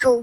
2,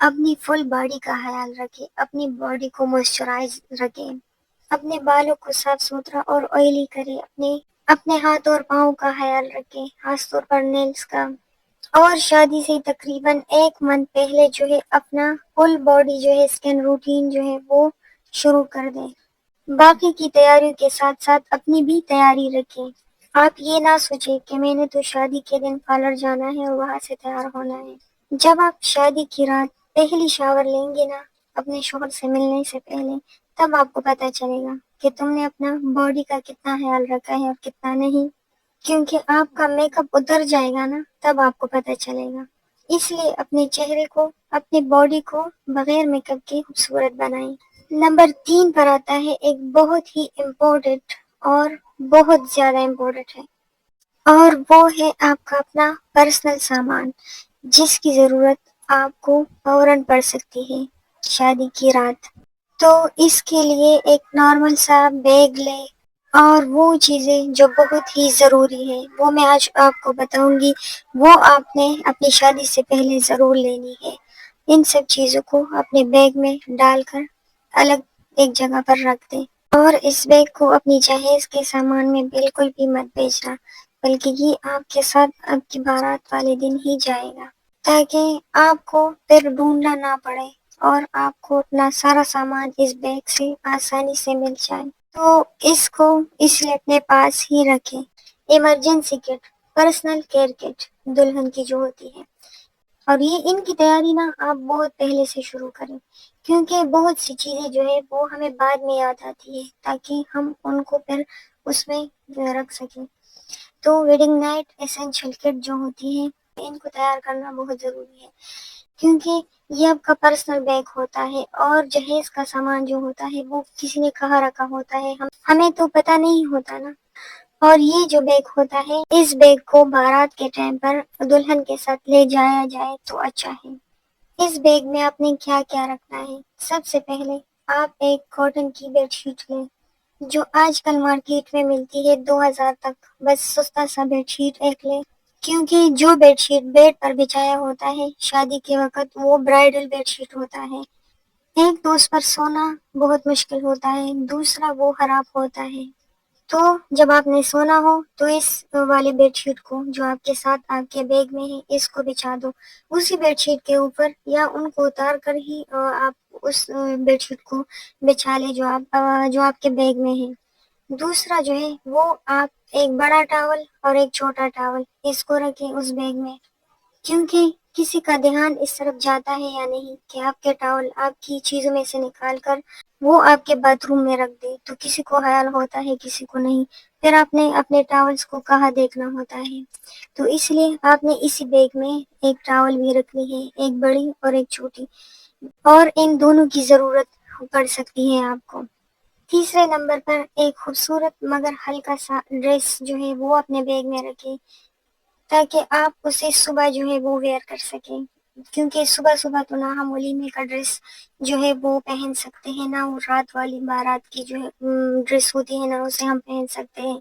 اپنی full body کا خیال رکھیں، اپنی باڈی کو موئسچرائز رکھیں، اپنے بالوں کو صاف ستھرا اور آئلی کریں، اپنے ہاتھ اور پاؤں کا خیال رکھیں، خاص طور پر نیلز کا۔ اور شادی سے تقریباً 1 منتھ پہلے جو ہے اپنا فل باڈی جو ہے اسکن روٹین جو ہے وہ شروع کر دیں۔ باقی کی تیاریوں کے ساتھ ساتھ اپنی بھی تیاری رکھیں۔ آپ یہ نہ سوچیں کہ میں نے تو شادی کے دن پارلر جانا ہے اور وہاں سے تیار ہونا ہے۔ جب آپ شادی کی رات پہلی شاور لیں گے نا اپنے شوہر سے ملنے سے پہلے، تب آپ کو پتہ چلے گا کہ تم نے اپنا باڈی کا کتنا خیال رکھا ہے اور کتنا نہیں، کیونکہ آپ کا میک اپ اتر جائے گا نا تب آپ کو پتہ چلے گا۔ اس لیے اپنے چہرے کو، اپنی باڈی کو بغیر میک اپ کے خوبصورت بنائیں۔ نمبر 3 پر آتا ہے ایک بہت ہی امپورٹنٹ اور بہت زیادہ امپورٹنٹ ہے، اور وہ ہے آپ کا اپنا پرسنل سامان، جس کی ضرورت آپ کو فوراً پڑ سکتی ہے شادی کی رات۔ تو اس کے لیے ایک نارمل سا بیگ لیں، اور وہ چیزیں جو بہت ہی ضروری ہے وہ میں آج آپ کو بتاؤں گی، وہ آپ نے اپنی شادی سے پہلے ضرور لینی ہے۔ ان سب چیزوں کو اپنے بیگ میں ڈال کر الگ ایک جگہ پر رکھ دیں، اور اس بیگ کو اپنی جہیز کے سامان میں بالکل بھی مت بھیجنا، بلکہ یہ آپ کے ساتھ آپ کی بارات والے دن ہی جائے گا، تاکہ آپ کو پھر ڈھونڈنا نہ پڑے اور آپ کو اپنا سارا سامان اس بیگ سے آسانی سے مل جائے۔ تو اس کو اس لیے اپنے پاس ہی رکھیں۔ ایمرجنسی کٹ، پرسنل کیئر کٹ دلہن کی جو ہوتی ہے، اور یہ ان کی تیاری نا آپ بہت پہلے سے شروع کریں، کیونکہ بہت سی چیزیں جو ہے وہ ہمیں بعد میں یاد آتی ہے تاکہ ہم ان کو پھر اس میں رکھ سکیں۔ تو ویڈنگ نائٹ ایسینشل کٹ جو ہوتی ہے ان کو تیار کرنا بہت ضروری ہے، کیونکہ یہ آپ کا پرسنل بیگ ہوتا ہے، اور جہیز کا سامان جو ہوتا ہے وہ کسی نے کہاں رکھا ہوتا ہے ہمیں تو پتہ نہیں ہوتا نا۔ اور یہ جو بیگ ہوتا ہے، اس بیگ کو بارات کے ٹائم پر دلہن کے ساتھ لے جایا جائے تو اچھا ہے۔ اس بیگ میں آپ نے کیا کیا رکھنا ہے؟ سب سے پہلے آپ ایک کاٹن کی بیڈ شیٹ لیں، جو آج کل مارکیٹ میں ملتی ہے 2000 تک، بس سستا سا بیڈ شیٹ ایک لیں، کیونکہ جو بیڈ شیٹ بیڈ پر بچایا ہوتا ہے شادی کے وقت وہ برائڈل بیڈ شیٹ ہوتا ہے۔ ایک تو اس پر سونا بہت مشکل ہوتا ہے، دوسرا وہ خراب ہوتا ہے۔ تو جب آپ نے سونا ہو تو اس والے بیڈ شیٹ کو جو آپ کے ساتھ آپ کے بیگ میں ہے اس کو بچھا دو اسی بیڈ شیٹ کے اوپر، یا ان کو اتار کر ہی آپ اس بیڈ شیٹ کو بچھا لے جو آپ کے بیگ میں ہے۔ دوسرا جو ہے وہ آپ ایک بڑا ٹاول اور ایک چھوٹا ٹاول اس کو رکھیں اس بیگ میں، کیونکہ کسی کا دھیان اس طرف جاتا ہے یا نہیں کہ آپ کے ٹاول آپ کی چیزوں میں سے نکال کر وہ آپ کے باتھ روم میں رکھ دے، تو کسی کو خیال ہوتا ہے کسی کو نہیں، پھر آپ نے اپنے ٹاولز کو کہاں دیکھنا ہوتا ہے۔ تو اس لیے آپ نے اسی بیگ میں ایک ٹاول بھی رکھنی ہے، ایک بڑی اور ایک چھوٹی، اور ان دونوں کی ضرورت پڑ سکتی ہے آپ کو۔ تیسرے نمبر پر ایک خوبصورت مگر ہلکا سا ڈریس جو ہے وہ اپنے بیگ میں رکھیں، تاکہ آپ اسے صبح جو ہے وہ ویئر کر سکیں، کیونکہ صبح صبح تو نہ ہم ولیمے کا ڈریس جو ہے وہ پہن سکتے ہیں، نہ وہ رات والی بارات کی جو ہے ڈریس ہوتی ہے نہ اسے ہم پہن سکتے ہیں۔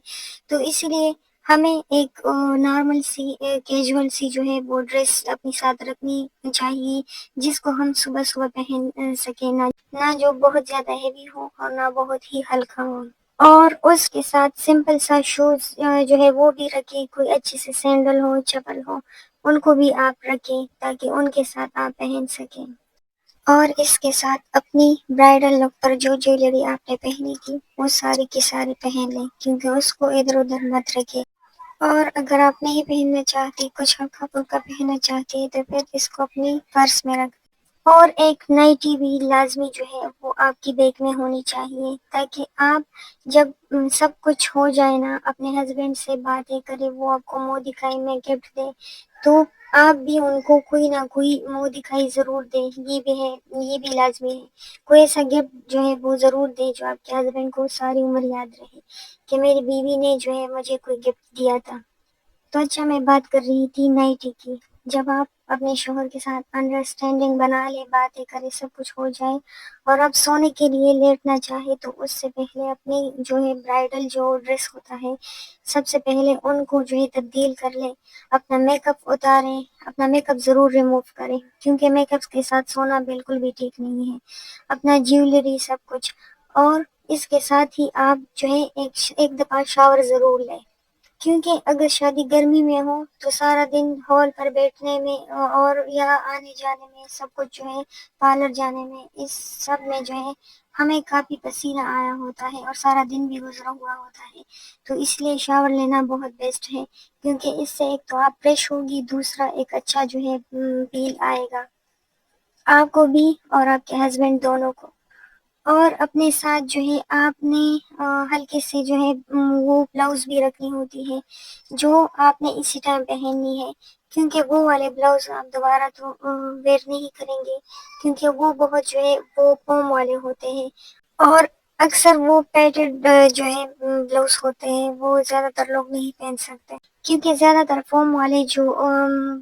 تو اس لیے ہمیں ایک نارمل سی کیجول سی جو ہے وہ ڈریس اپنے ساتھ رکھنی چاہیے، جس کو ہم صبح صبح پہن سکیں، نہ جو بہت زیادہ ہیوی ہو اور نہ بہت ہی ہلکا ہو۔ اور اس کے ساتھ سمپل سا شوز جو ہے وہ بھی رکھیں، کوئی اچھی سی سینڈل ہو، چپل ہو، ان کو بھی آپ رکھیں تاکہ ان کے ساتھ آپ پہن سکیں۔ اور اس کے ساتھ اپنی برائڈل لک پر جو جویلری آپ نے پہنی تھی وہ ساری کی ساری پہن لیں، کیونکہ اس کو ادھر ادھر مت رکھیں، اور اگر آپ نہیں پہننا چاہتی، کچھ ہلکا پھلکا پہننا چاہتی ہے، تو پھر اس کو اپنی پرس میں رکھ۔ اور ایک نائٹی بھی لازمی جو ہے وہ آپ کی بیگ میں ہونی چاہیے، تاکہ آپ جب سب کچھ ہو جائے نا اپنے ہسبینڈ سے باتیں کرے، وہ آپ کو منہ دکھائی میں گفٹ دے، تو آپ بھی ان کو کوئی نہ کوئی منہ دکھائی ضرور دیں، یہ بھی لازمی ہے۔ کوئی ایسا گفٹ جو ہے وہ ضرور دیں جو آپ کے ہسبینڈ کو ساری عمر یاد رہے کہ میری بیوی نے جو ہے مجھے کوئی گفٹ دیا تھا۔ تو اچھا، میں بات کر رہی تھی نائٹی کی۔ جب آپ اپنے شوہر کے ساتھ انڈرسٹینڈنگ بنا لے، باتیں کرے، سب کچھ ہو جائے اور آپ سونے کے لیے لیٹنا چاہے، تو اس سے پہلے اپنی جو ہے برائڈل جو ڈریس ہوتا ہے، سب سے پہلے ان کو جو ہے تبدیل کر لیں، اپنا میک اپ اتاریں، اپنا میک اپ ضرور ریموو کریں، کیونکہ میک اپ کے ساتھ سونا بالکل بھی ٹھیک نہیں ہے، اپنا جیولری سب کچھ۔ اور اس کے ساتھ ہی آپ جو ہے ایک دفعہ شاور ضرور لیں، کیونکہ اگر شادی گرمی میں ہو تو سارا دن ہال پر بیٹھنے میں اور یا آنے جانے میں، سب کچھ جو ہے پارلر جانے میں، اس سب میں جو ہے ہمیں کافی پسینہ آیا ہوتا ہے اور سارا دن بھی گزرا ہوا ہوتا ہے، تو اس لیے شاور لینا بہت بیسٹ ہے، کیونکہ اس سے ایک تو آپ فریش ہوگی، دوسرا ایک اچھا جو ہے فیل آئے گا آپ کو بھی اور آپ کے ہسبینڈ دونوں کو۔ اور اپنے ساتھ جو ہے آپ نے ہلکے سے جو ہے وہ بلاؤز بھی رکھنی ہوتی ہے، جو آپ نے اسی ٹائم پہننی ہے، کیونکہ وہ والے بلاؤز آپ دوبارہ تو ویئر نہیں کریں گے، کیونکہ وہ بہت جو ہے وہ فوم والے ہوتے ہیں، اور اکثر وہ پیٹڈ جو ہے بلاؤز ہوتے ہیں، وہ زیادہ تر لوگ نہیں پہن سکتے، کیونکہ زیادہ تر فارم والے جو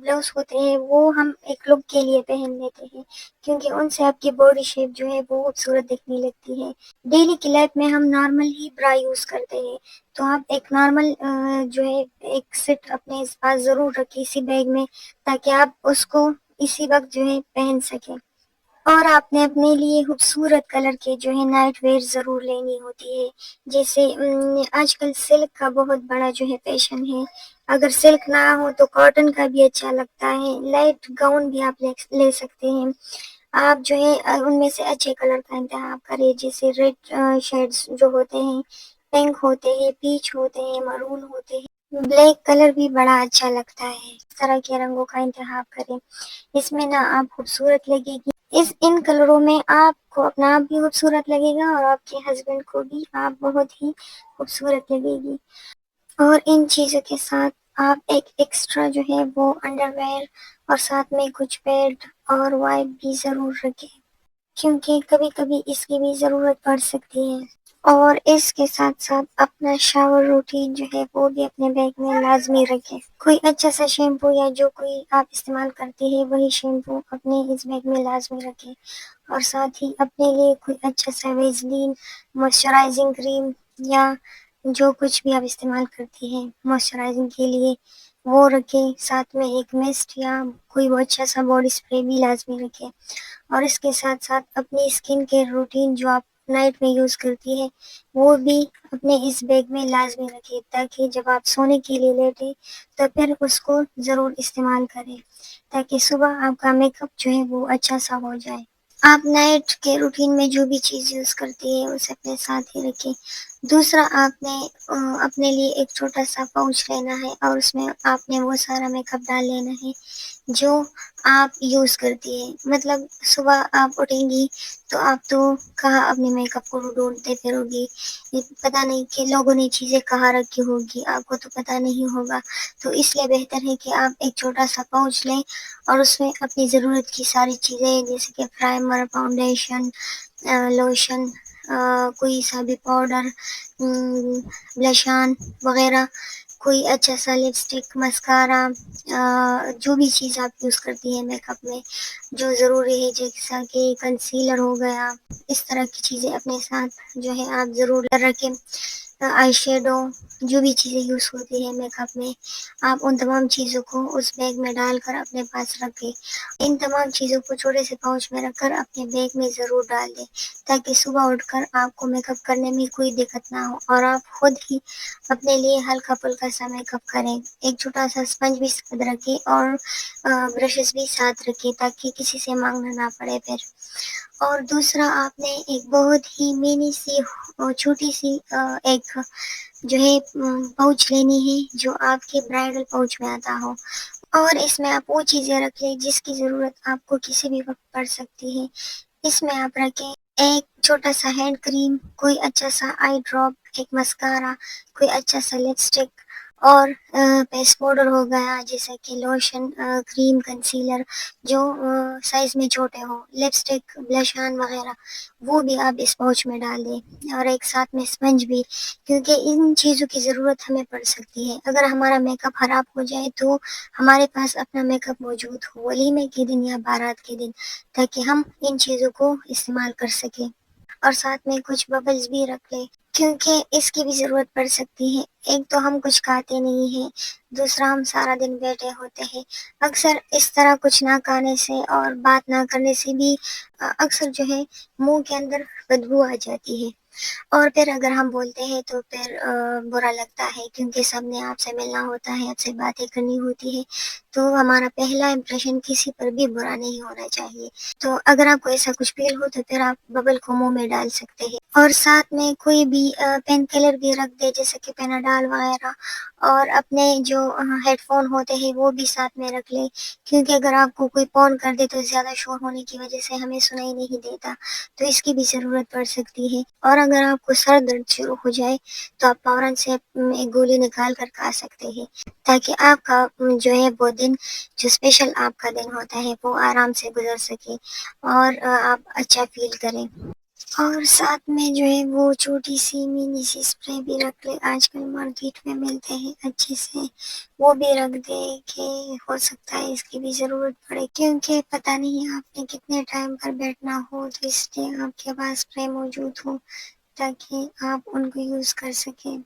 بلاؤز ہوتے ہیں وہ ہم ایک لک کے لیے پہن لیتے ہیں، کیونکہ ان سے آپ کی باڈی شیپ جو ہے وہ خوبصورت دکھنے لگتی ہے۔ ڈیلی کی لائف میں ہم نارمل ہی برا یوز کرتے ہیں، تو آپ ایک نارمل جو ہے ایک سیٹ اپنے پاس ضرور رکھیں اسی بیگ میں، تاکہ آپ اس کو اسی وقت جو ہے پہن سکیں۔ اور آپ نے اپنے لیے خوبصورت کلر کے جو ہے نائٹ ویئر ضرور لینی ہوتی ہے، جیسے آج کل سلک کا بہت بڑا جو ہے فیشن ہے، اگر سلک نہ ہو تو کاٹن کا بھی اچھا لگتا ہے، لائٹ گاؤن بھی آپ لے سکتے ہیں، آپ جو ہے ان میں سے اچھے کلر کا انتخاب کریں، جیسے ریڈ شیڈز جو ہوتے ہیں، پنک ہوتے ہیں، پیچ ہوتے ہیں، مرون ہوتے ہیں، بلیک کلر بھی بڑا اچھا لگتا ہے، اس طرح کے رنگوں کا انتخاب کریں، اس میں نہ آپ خوبصورت لگے گی، ان کلروں میں آپ کو اپنا آپ بھی خوبصورت لگے گا اور آپ کے ہسبینڈ کو بھی آپ بہت ہی خوبصورت لگے گی۔ اور ان چیزوں کے ساتھ آپ ایک ایکسٹرا جو ہے وہ انڈر ویئر اور ساتھ میں کچھ پیڈ اور وائپ بھی ضرور رکھیں، کیونکہ کبھی کبھی اس کی بھی ضرورت پڑ سکتی ہے۔ اور اس کے ساتھ ساتھ اپنا شاور روٹین جو ہے وہ بھی اپنے بیگ میں لازمی رکھیں، کوئی اچھا سا شیمپو یا جو کوئی آپ استعمال کرتے ہیں وہی شیمپو اپنے اس بیگ میں لازمی رکھیں، اور ساتھ ہی اپنے لیے کوئی اچھا سا ویزلین موئسچرائزنگ کریم یا جو کچھ بھی آپ استعمال کرتی ہیں موئسچرائزنگ کے لیے وہ رکھیں، ساتھ میں ایک مسٹ یا کوئی وہ اچھا سا باڈی اسپرے بھی لازمی رکھیں، اور اس کے ساتھ ساتھ اپنی اسکن کیئر روٹین جو آپ نائٹ میں یوز کرتی ہے وہ بھی اپنے اس بیگ میں لازمی رکھیں، تاکہ جب آپ سونے کے لیے لیٹیں تو پھر اس کو ضرور استعمال کریں، تاکہ صبح آپ کا میک اپ جو ہے وہ اچھا سا ہو جائے۔ آپ نائٹ کے روٹین میں جو بھی چیز یوز کرتی ہے اسے اپنے ساتھ ہی رکھیں۔ دوسرا، آپ نے اپنے لیے ایک چھوٹا سا پاؤچ لینا ہے اور اس میں آپ نے وہ سارا میک اپ ڈال لینا ہے جو آپ یوز کرتی ہیں، مطلب صبح آپ اٹھیں گی تو آپ تو کہاں اپنے میک اپ کو ڈھونڈتے پھرو گی، پتہ نہیں کہ لوگوں نے چیزیں کہاں رکھی ہوگی، آپ کو تو پتہ نہیں ہوگا، تو اس لیے بہتر ہے کہ آپ ایک چھوٹا سا پاؤچ لیں اور اس میں اپنی ضرورت کی ساری چیزیں جیسے کہ پرائمر، فاؤنڈیشن، لوشن، کوئی سا بھی پاؤڈر، بلشان وغیرہ، کوئی اچھا سا لپسٹک، مسکارا، جو بھی چیز آپ یوز کرتی ہیں میک اپ میں جو ضروری ہے، جیسا کہ کنسیلر ہو گیا، اس طرح کی چیزیں اپنے ساتھ جو ہے آپ ضرور رکھیں، آئی شیڈو، جو بھی چیزیں یوز ہوتی ہیں میک اپ میں آپ ان تمام چیزوں کو اس بیگ میں ڈال کر اپنے پاس رکھیں، ان تمام چیزوں کو چھوٹے سے پاؤچ میں رکھ کر اپنے بیگ میں ضرور ڈال دیں، تاکہ صبح اٹھ کر آپ کو میک اپ کرنے میں کوئی دقت نہ ہو اور آپ خود ہی اپنے لیے ہلکا پھلکا سا میک اپ کریں۔ ایک چھوٹا سا اسپنج بھی ساتھ رکھیں اور برشز بھی ساتھ رکھیں تاکہ کسی سے مانگنا نہ پڑے پھر۔ اور دوسرا، آپ نے ایک بہت ہی مینی سی چھوٹی سی ایک جو ہے پاؤچ لینی ہے جو آپ کے برائڈل پاؤچ میں آتا ہو، اور اس میں آپ وہ چیزیں رکھ لیں جس کی ضرورت آپ کو کسی بھی وقت پڑ سکتی ہے۔ اس میں آپ رکھیں ایک چھوٹا سا ہینڈ کریم، کوئی اچھا سا آئی ڈراپ، ایک مسکارا، کوئی اچھا سا لپسٹک، اور پیس پاؤڈر ہو گیا، جیسے کہ لوشن، کریم، کنسیلر جو سائز میں چھوٹے ہوں، لپسٹک، بلش آن وغیرہ، وہ بھی آپ اس پاؤچ میں ڈال دیں، اور ایک ساتھ میں اسپنج بھی، کیونکہ ان چیزوں کی ضرورت ہمیں پڑ سکتی ہے اگر ہمارا میک اپ خراب ہو جائے تو ہمارے پاس اپنا میک اپ موجود ہو ولیمے کے دن یا بارات کے دن، تاکہ ہم ان چیزوں کو استعمال کر سکیں۔ اور ساتھ میں کچھ ببلز بھی رکھ لیں، کیونکہ اس کی بھی ضرورت پڑ سکتی ہے۔ ایک تو ہم کچھ کھاتے نہیں ہیں، دوسرا ہم سارا دن بیٹھے ہوتے ہیں، اکثر اس طرح کچھ نہ کھانے سے اور بات نہ کرنے سے بھی اکثر جو ہے منہ کے اندر بدبو آ جاتی ہے، اور پھر اگر ہم بولتے ہیں تو پھر برا لگتا ہے، کیونکہ سب نے آپ سے ملنا ہوتا ہے، آپ سے باتیں کرنی ہوتی ہے، تو ہمارا پہلا امپریشن کسی پر بھی برا نہیں ہونا چاہیے۔ تو اگر آپ کو ایسا کچھ فیل ہو تو پھر آپ ببل کو منہ میں ڈال سکتے ہیں، اور ساتھ میں کوئی بھی پین کلر بھی رکھ دے، جیسے کہ پیناڈال وغیرہ، اور اپنے جو ہیڈ فون ہوتے ہیں وہ بھی ساتھ میں رکھ لے، کیونکہ اگر آپ کو کوئی فون کر دے تو زیادہ شور ہونے کی وجہ سے ہمیں سنائی نہیں دیتا، تو اس کی بھی ضرورت پڑ سکتی ہے۔ اور اگر آپ کو سر درد شروع ہو جائے تو آپ فوراً سے ایک گولی نکال کر کھا سکتے ہیں، تاکہ آپ کا جو ہے وہ دن، جو اسپیشل آپ کا دن ہوتا ہے، وہ آرام سے گزر سکے اور آپ اچھا فیل کریں۔ اور ساتھ میں جو ہے وہ چھوٹی سی مینی سی اسپرے بھی رکھ لے، آج کل مارکیٹ میں ملتے ہیں اچھے سے، وہ بھی رکھ دے کہ ہو سکتا ہے اس کی بھی ضرورت پڑے، کیونکہ پتہ نہیں آپ نے کتنے ٹائم پر بیٹھنا ہو، تو اس لیے آپ کے پاس اسپرے موجود ہو تاکہ آپ ان کو یوز کر سکیں۔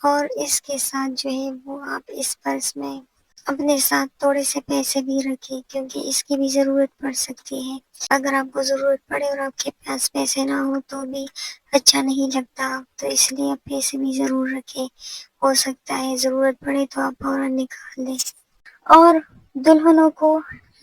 اور اس کے ساتھ جو ہے وہ آپ اس پرس میں اپنے ساتھ تھوڑے سے پیسے بھی رکھیں، کیونکہ اس کی بھی ضرورت پڑ سکتی ہے۔ اگر آپ کو ضرورت پڑے اور آپ کے پاس پیسے نہ ہو تو بھی اچھا نہیں لگتا، تو اس لیے آپ پیسے بھی ضرور رکھیں، ہو سکتا ہے ضرورت پڑے تو آپ فوراً نکال دیں۔ اور دلہنوں کو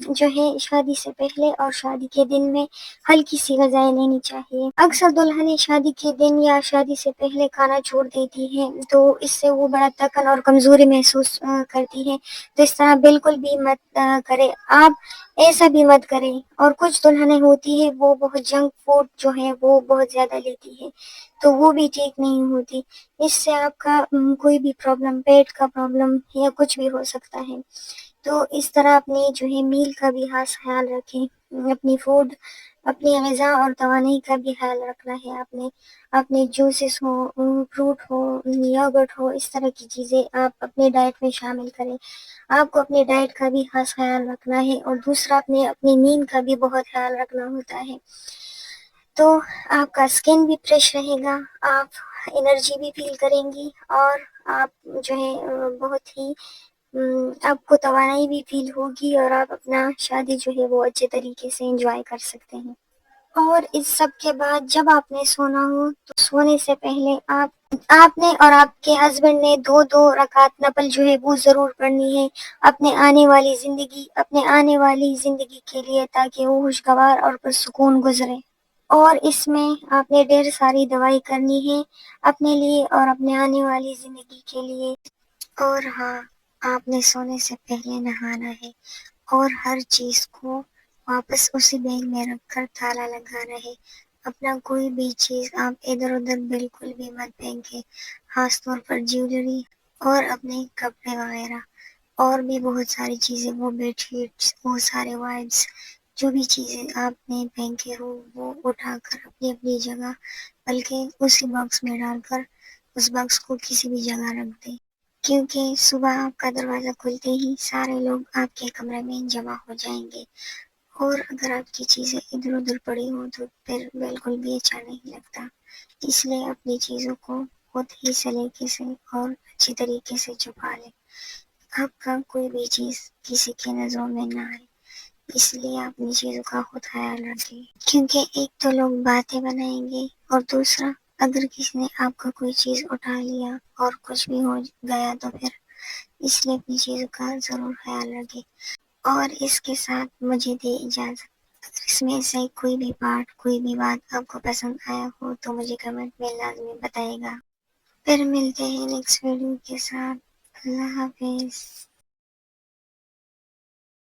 جو ہے شادی سے پہلے اور شادی کے دن میں ہلکی سی غذائیں لینی چاہیے۔ اکثر دلہنیں شادی کے دن یا شادی سے پہلے کھانا چھوڑ دیتی ہیں، تو اس سے وہ بڑا تھکن اور کمزوری محسوس کرتی ہیں، تو اس طرح بالکل بھی مت کرے، آپ ایسا بھی مت کریں۔ اور کچھ دلہنیں ہوتی ہے وہ بہت جنک فوڈ جو ہے وہ بہت زیادہ لیتی ہے، تو وہ بھی ٹھیک نہیں ہوتی، اس سے آپ کا کوئی بھی پرابلم، پیٹ کا پرابلم یا کچھ بھی ہو سکتا ہے۔ تو اس طرح اپنی جو ہے میل کا بھی خاص خیال رکھیں، اپنی فوڈ، اپنی غذا اور توانائی کا بھی خیال رکھنا ہے، اپنے جوسز ہو، فروٹ ہو، یogurt ہو، اس طرح کی چیزیں آپ اپنے ڈائٹ میں شامل کریں۔ آپ کو اپنے ڈائٹ کا بھی خاص خیال رکھنا ہے، اور دوسرا اپنی نیند کا بھی بہت خیال رکھنا ہوتا ہے، تو آپ کا اسکن بھی فریش رہے گا، آپ انرجی بھی فیل کریں گی، اور آپ جو ہے بہت ہی آپ کو توانائی بھی فیل ہوگی، اور آپ اپنا شادی جو ہے وہ اچھے طریقے سے انجوائے کر سکتے ہیں۔ اور اس سب کے بعد جب آپ نے سونا ہو تو سونے سے پہلے آپ نے اور آپ کے ہسبینڈ نے دو دو رکعت نفل جو ہے وہ ضرور پڑھنی ہے، اپنے آنے والی زندگی کے لیے، تاکہ وہ خوشگوار اور پرسکون گزرے۔ اور اس میں آپ نے ڈھیر ساری دوائی کرنی ہے اپنے لیے اور اپنے آنے والی زندگی کے لیے۔ اور ہاں، آپ نے سونے سے پہلے نہانا ہے، اور ہر چیز کو واپس اسی بیگ میں رکھ کر تالا لگانا ہے، اپنا کوئی بھی چیز آپ ادھر ادھر بالکل بھی مت پھینکیں، خاص طور پر جیولری اور اپنے کپڑے وغیرہ، اور بھی بہت ساری چیزیں، وہ بیڈ شیٹس، وہ سارے وائپس، جو بھی چیزیں آپ نے پھینکے ہو وہ اٹھا کر اپنی اپنی جگہ، بلکہ اسی باکس میں ڈال کر اس باکس کو کسی بھی جگہ رکھ دیں، کیونکہ صبح آپ کا دروازہ کھلتے ہی سارے لوگ آپ کے کمرے میں جمع ہو جائیں گے، اور اگر آپ کی چیزیں ادھر ادھر پڑی ہوں تو پھر بالکل بھی اچھا نہیں لگتا، اس لیے اپنی چیزوں کو بہت ہی سلیقے سے اور اچھی طریقے سے چھپا لیں، آپ کا کوئی بھی چیز کسی کی نظروں میں نہ آئے، اس لیے اپنی چیزوں کا خود خیال رکھیں، کیونکہ ایک تو لوگ باتیں بنائیں گے، اور دوسرا اگر کسی نے آپ کا کوئی چیز اٹھا لیا اور کچھ بھی ہو گیا تو پھر، اس لیے اپنی چیزوں کا ضرور خیال رکھیں۔ اور اس کے ساتھ مجھے دے اجازت، اگر اس میں سے کوئی بھی پارٹ، کوئی بھی بات آپ کو پسند آیا ہو تو مجھے کمنٹ میں لازمی بتائے گا۔ پھر ملتے ہیں نیکسٹ ویڈیو کے ساتھ، اللہ حافظ۔